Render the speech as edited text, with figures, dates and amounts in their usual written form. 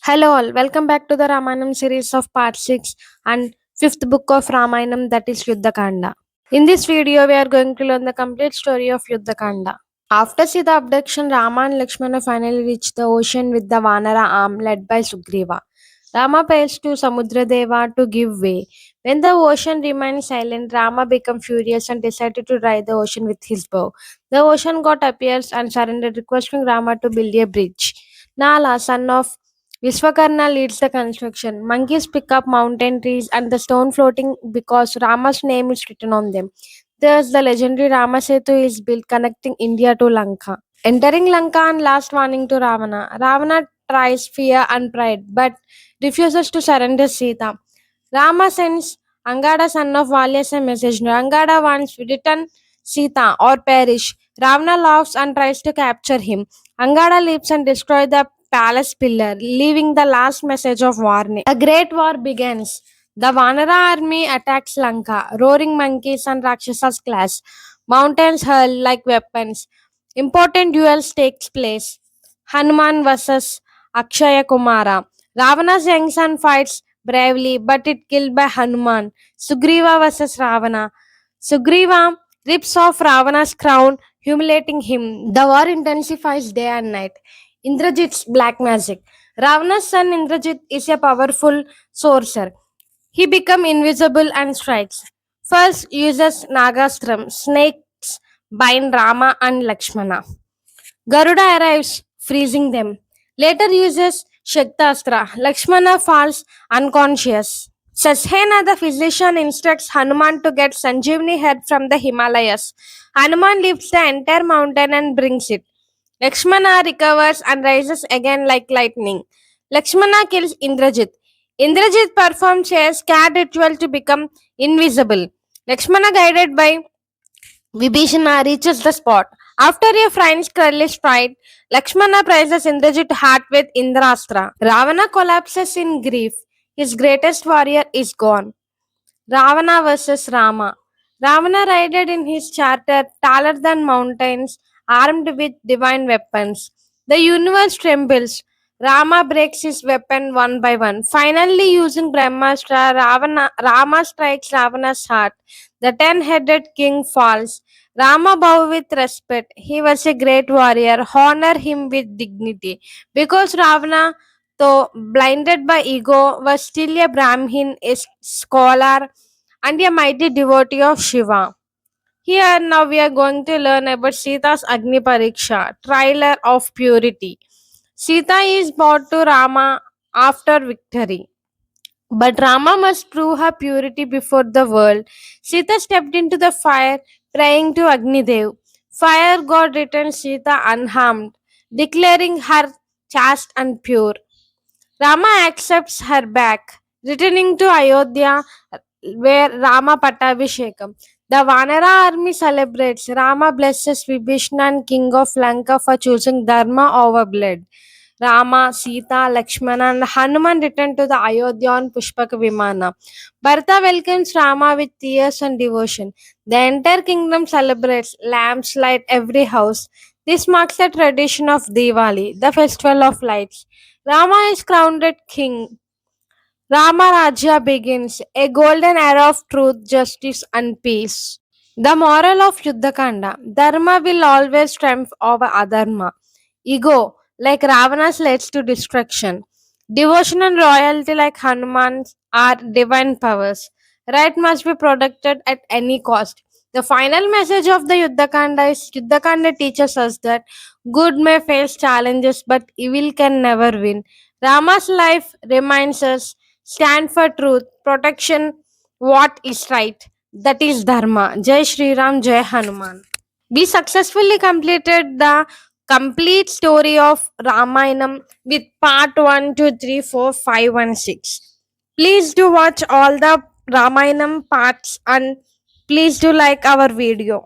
Hello all, welcome back to the Ramayana series of part 6 and 5th book of Ramayana, that is Yuddha Kanda. In this video, we are going to learn the complete story of Yuddha Kanda. After Sita abduction, Rama and Lakshmana finally reach the ocean with the Vanara arm led by Sugriva. Rama prays to Samudradeva to give way. When the ocean remained silent, Rama became furious and decided to drive the ocean with his bow. The ocean god appears and surrendered, requesting Rama to build a bridge. Nala, son of Vishwakarna, leads the construction. Monkeys pick up mountain trees and the stone floating because Rama's name is written on them. Thus, the legendary Rama Setu is built connecting India to Lanka. Entering Lanka and last warning to Ravana. Ravana tries fear and pride but refuses to surrender Sita. Rama sends Angada, son of Valya, a message. Angada wants return Sita or perish. Ravana laughs and tries to capture him. Angada leaps and destroys the palace pillar, leaving the last message of warning. A great war begins. The Vanara army attacks Lanka. Roaring monkeys and Rakshasas clash. Mountains hurl like weapons. Important duels takes place. Hanuman versus Akshaya Kumara. Ravana's young son fights bravely but it killed by Hanuman. Sugriva versus Ravana. Sugriva rips off Ravana's crown, humiliating him. The war intensifies day and night. Indrajit's black magic. Ravana's son Indrajit is a powerful sorcerer. He becomes invisible and strikes. First uses Nagastram. Snakes bind Rama and Lakshmana. Garuda arrives, freezing them. Later uses Shaktastra. Lakshmana falls unconscious. Sashena, the physician, instructs Hanuman to get Sanjeevani herb from the Himalayas. Hanuman lifts the entire mountain and brings it. Lakshmana recovers and rises again like lightning. Lakshmana kills Indrajit. Indrajit performs a scared ritual to become invisible. Lakshmana, guided by Vibhishana, reaches the spot. After a friend's fight, Lakshmana prizes Indrajit's heart with Indrastra. Ravana collapses in grief. His greatest warrior is gone. Ravana versus Rama. Ravana rided in his charter taller than mountains, armed with divine weapons. The universe trembles. Rama breaks his weapon one by one. Finally, using Brahmastra, Rama strikes Ravana's heart. The ten-headed king falls. Rama bows with respect. He was a great warrior. Honor him with dignity. Because Ravana, though blinded by ego, was still a Brahmin, a scholar, and a mighty devotee of Shiva. Here now we are going to learn about Sita's Agni Pariksha, trial of purity. Sita is brought to Rama after victory. But Rama must prove her purity before the world. Sita stepped into the fire, praying to Agni Dev. Fire god returns Sita unharmed, declaring her chaste and pure. Rama accepts her back, returning to Ayodhya where Rama Pattabhishekam. The Vanara army celebrates. Rama blesses Vibhishana, king of Lanka, for choosing Dharma over blood. Rama, Sita, Lakshmana, and Hanuman return to the Ayodhya on Pushpaka Vimana. Bharata welcomes Rama with tears and devotion. The entire kingdom celebrates. Lamps light every house. This marks the tradition of Diwali, the festival of lights. Rama is crowned king. Rama Rajya begins, a golden era of truth, justice, and peace. The moral of Yuddha Kanda: Dharma will always triumph over adharma. Ego, like Ravana's, leads to destruction. Devotion and royalty, like Hanuman's, are divine powers. Right must be protected at any cost. The final message of the Yuddha Kanda is Yuddha Kanda teaches us that good may face challenges, but evil can never win. Rama's life reminds us stand for truth, protection, what is right. That is Dharma. Jai Shri Ram, Jai Hanuman. We successfully completed the complete story of Ramayanam with part 1, 2, 3, 4, 5, and 6. Please do watch all the Ramayanam parts and please do like our video.